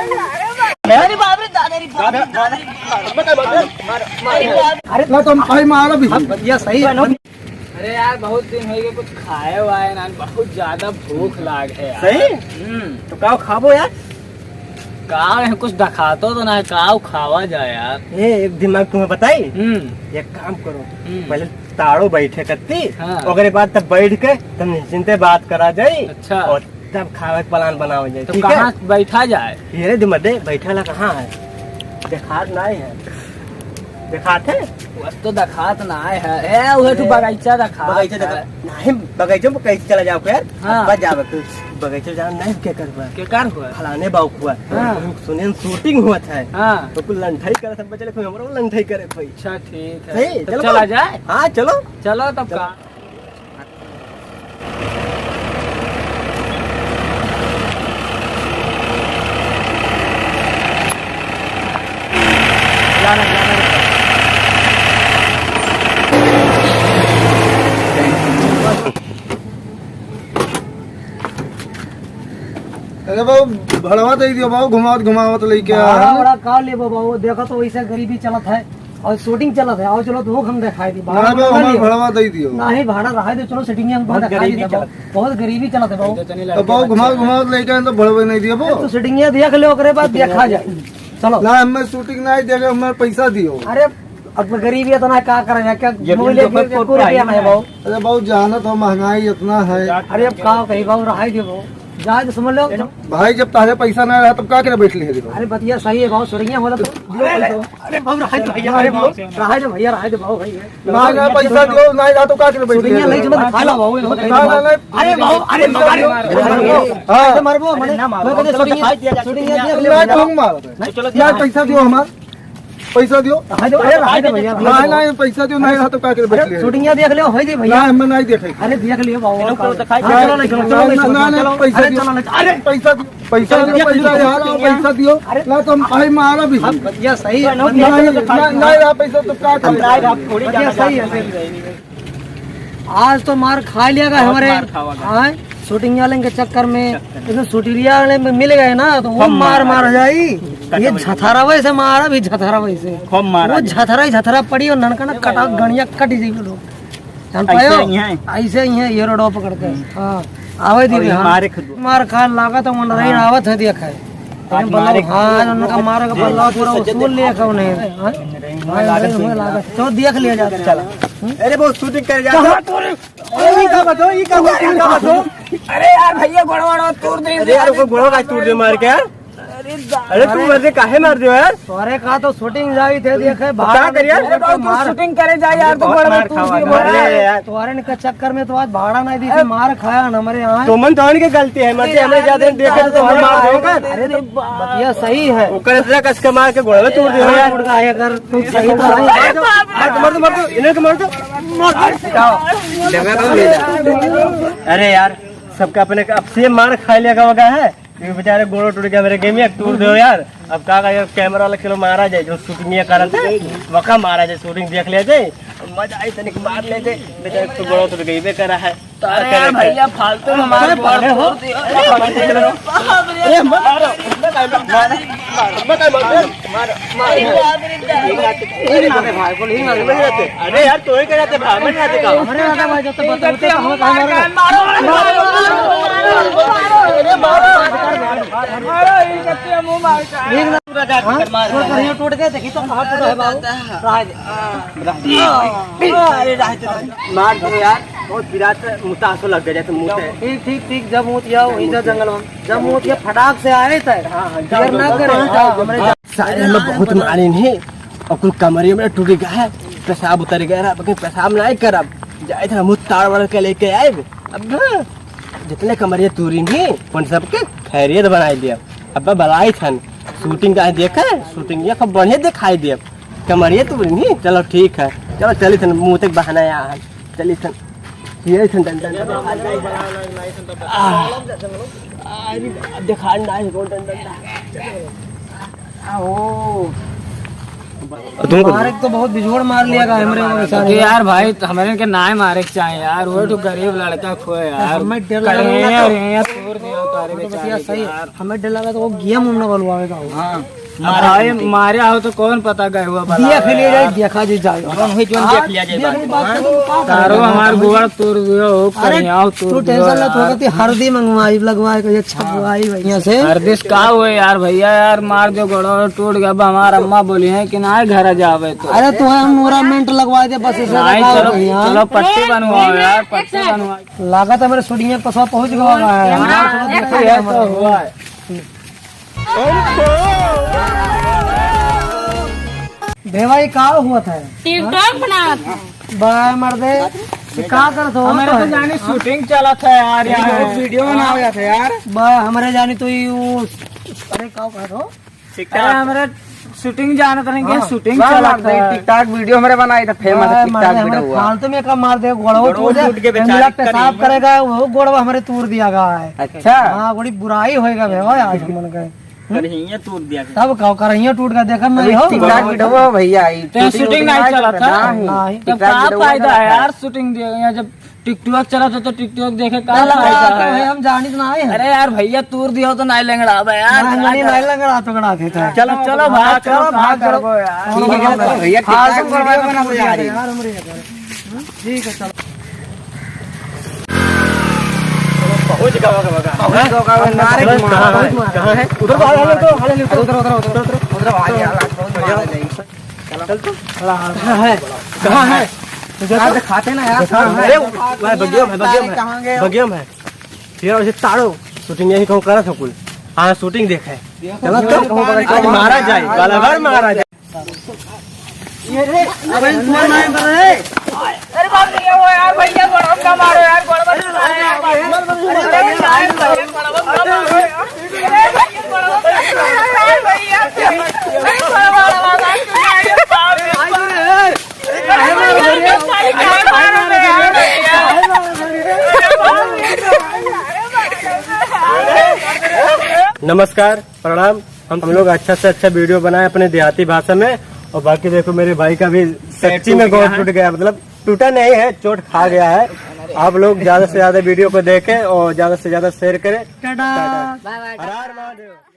अरे बाप रे दादा रे अरे ना तुम भाई मारो भी भैया सही है ना। अरे यार बहुत दिन हो गए कुछ खाए वाए ना, बहुत ज्यादा भूख लाग है यार। सही तो काव खाबो यार। काव है कुछ दिखातो तो ना है, काव खावा जाए यार। ये एक दिमाग तुम्हें बताई। एक काम करो, पहले ताड़ो बैठे करती, हाँ। ओकरे बाद तब बैठ के तब निश्चिंते बात करा जाई। अच्छा। और तब खावे प्लान बनाओ जाए। तो कहाँ बैठा जाए? ये दिमाग दे बैठा ला कहाँ है? देखात नहीं है। देखाते बस तो दिखात ना है उहे तो बगीचा दिखा। बगीचा देखा नहीं, बगीचे में कैसे चला जाओ यार। हाँ। बच जाओ बगीचे जाना नहीं, क्या करवा के कार हुआ? फलाने बाऊ हुआ। हाँ। सुने शूटिंग हुआ था। हाँ तो कुछ लंठाई करे सब बच्चे लोग हमरो लंठाई करे भाई। अच्छा ठीक है। सही, तो चलो चला जाए। हाँ चलो चलो तब का जाना जाना। अरे बाबू भड़वा दे दियो बाबू, घुमावत लेके बड़ा बड़ा का ले बाबू, देखो तो वैसे गरीबी चलत है और शूटिंग चलत है। आओ चलो तो हम दिखाई दी हमारा भड़वा दे दियो। नहीं भाड़ा रहा दे, चलो सेटिंग हम बहुत गरीबी चलत, बहुत गरीबी चलत है बाबू। तो बाबू घुमावत लेके तो भड़वा नहीं दियो बाबू। तो सेटिंग देख लो, ओकरे बाद देखा जाए। चलो ना हमें शूटिंग नहीं देगा, हमें पैसा दियो। अरे अब गरीबी इतना क्या करेंगे, क्या बोले पूरे है बाबू। अरे बाबू जाना तो महंगाई इतना है। अरे अब का कहीं बाबू रहा दे बाबू, जाए तो समझ लो। भाई जब तारे पैसा नहीं रहा तब क्या करे बैठ ले। अरे बतिया सही है बाबू, सुरेंगे बोला तो अरे बाबू रहा दे भैया, अरे बाबू रहा दे भैया, रहा दे बाबू भैया ना पैसा दियो नहीं रहा तो क्या करे बैठ सुरेंगे नहीं समझ खा लो बाबू। अरे बाबू अरे मरबो मैंने शूटिंग यार पैसा दियो, हमारा पैसा दियो। अरे रहा दे भैया, नहीं पैसा दियो नहीं रहा तो क्या करे बैठ ले। शूटिंग देख लो है जी भैया। ना हमें नहीं देखे। अरे देख लियो बाबू, चलो पैसा दियो, पैसा दियो, पैसा दियो, पैसा दियो। ना तुम भाई मारो भी भैया सही है नहीं रहा पैसा तो क्या करे। भैया सही है। आज तो मार खा लिया गया हमारे शूटिंग वाले के चक्कर में। लेकिन शूटिंग वाले में मिल गए ना तो वो मार जाई। ये झथरा वैसे मारा भी, झथरा वैसे वो झथरा पड़ी और ननका कटा गणिया कटी जाई लोग। ऐसे ही है ये रोड पकड़ के। हाँ आवे दी मार खा लागा तो मन रही आवत है देखा है। हाँ उनका मारे का बल्ला पूरा उसूल लिया कौन है। तो देख लिया जाता। चला अरे वो शूटिंग कर जा। अरे यार भैया गोड़ा तोड़ दे। अरे यार को गोड़ा का तोड़ दे मार के यार। अरे तू मर दे काहे मार दियो यार। तोरे का तो शूटिंग जाई थे देखे क्या करिए शूटिंग करे जाए यार। तो गोड़ा तोरे के चक्कर में तो आज भाड़ा नहीं दी थी, मार खाया न हमारे यहाँ। तो मन तो की गलती है, मर्जी हमें ज्यादा देखे तो हम मार दोगे। अरे तो बतिया सही है, ओकर इतना कस के मार के गोड़ा तोड़ दियो यार। अगर तू सही तो मर दो इन्हें मार दो। अरे यार सबका अपने अब से मार खा लिया का वगा है। बेचारे गोड़ो टूट गया, मेरे गेम टूट दो यार। अब का यार कैमरा वाला किलो मारा जाए, जो शूटिंग करत है वका मारा जाए, शूटिंग देख ले जाए, मजा आई तनिक मार ले जाए। बेचारे तो गोड़ो टूट गई बे करा है। अरे भैया फालतू में मार हो। अरे यार तो ही कहते भाई जाते का टूट गए देखी तो मार दो यार। बहुत विराट मुतासो लग गया जैसे मुंह से। ठीक जब मुतिया इधर जंगल में जब मुतिया फटाक से आए थे ना करे सारे में बहुत मारे नहीं और कुल कमरे में टूट गया है, पेशाब उतर गया है। पेशाब नहीं करब जाए थे मुँह ताड़ वाड़ के लेके आए। अब जितने कमरिया तूरी नहीं उन सबके खैरियत बनाई दिया। अब बलाई थन शूटिंग का देखा है, शूटिंग ये खूब बढ़िया दिखाई दिया। कमरिया तूरी नहीं, चलो ठीक है, चलो चली थन मुँह तक बहाना यार। चली थन ये थन दिखा मारे तो बहुत बिजोड़ मार लिया का हमारे यार भाई हमारे के ना मारे चाहिए यार। वो तो गरीब लड़का खोए यार। हमें डर लग रहा है। तोड़ दिया उतारे के बतिया सही है। हमें डर लगा तो वो गेम उड़ने वाला हाँ मारे आओ तो कौन पता गए हुआ दिया खेलिए जाए देखा जी जाए तारो हमार गोड़ तोड़ दियो अरे तू टेंशन ना थोड़ा ती हल्दी मंगवाई लगवाई के छपवाई भैया से हरदिश का हुए यार भैया यार मार जो गोड़ा टूट गया हमारा अम्मा बोली है कि ना घर जावे तो अरे तू हम नोरामेंट लगवा दे बस इसे चलो पट्टी बनवाओ यार पट्टी बनवाओ लागत है मेरे शूटिंग में पसवा पहुंच गया है तो हुआ भाई का हुआ था टिकटॉक बना था बाय मर्दे का करत हो हमारे तो जानी शूटिंग चला था यार यार वीडियो बना गया था यार बाय हमारे जानी तो ये अरे का कहत हो अरे हमारे शूटिंग जाना था शूटिंग चला था टिकटॉक वीडियो हमारे बनाई था फेमस टिकटॉक वीडियो फालतू में का मार दे गोड़वा टूट के बेचारा पेशाब करेगा वो गोड़वा हमारे तूर दिया गया है अच्छा हाँ बड़ी बुराई होएगा भाई आज मन गए करहिया तोड़ दिया तब कहो करहिया टूट का देखा नहीं हो टिकटॉक वीडियो भैया तो शूटिंग नहीं चला था नहीं तब क्या फायदा है यार शूटिंग यहाँ जब टिकटॉक चला था तो टिकटॉक देखे का फायदा है हम जानी तो नहीं है अरे यार भैया तूर दिया तो नहीं लेंगड़ा यार नहीं लगा तो गड़ा थे चलो चलो भाग चलो भाग करो यार भैया टिकटॉक वीडियो बना तो जा रही है यार हमरे ठीक है चलो पहुंच गया कहाँ है उधर कहाँ है दिखाते ना यार अरे बगियम है फिर उसे ताड़ो शूटिंग यही कहूँ करा था कुल हाँ शूटिंग देखा है चलो आज मारा जाए बालाघाट मारा जाए अरे बाप रे यार भैया बड़ा का मारो यार बड़ा नमस्कार प्रणाम हम लोग अच्छा से अच्छा वीडियो बनाए अपने देहाती भाषा में और बाकी देखो मेरे भाई का भी सच्ची में गोड़ टूट गया मतलब टूटा नहीं है चोट खा गया है आप लोग ज्यादा से ज्यादा वीडियो को देखें और ज्यादा से ज्यादा शेयर करें टाटा हर हर महादेव।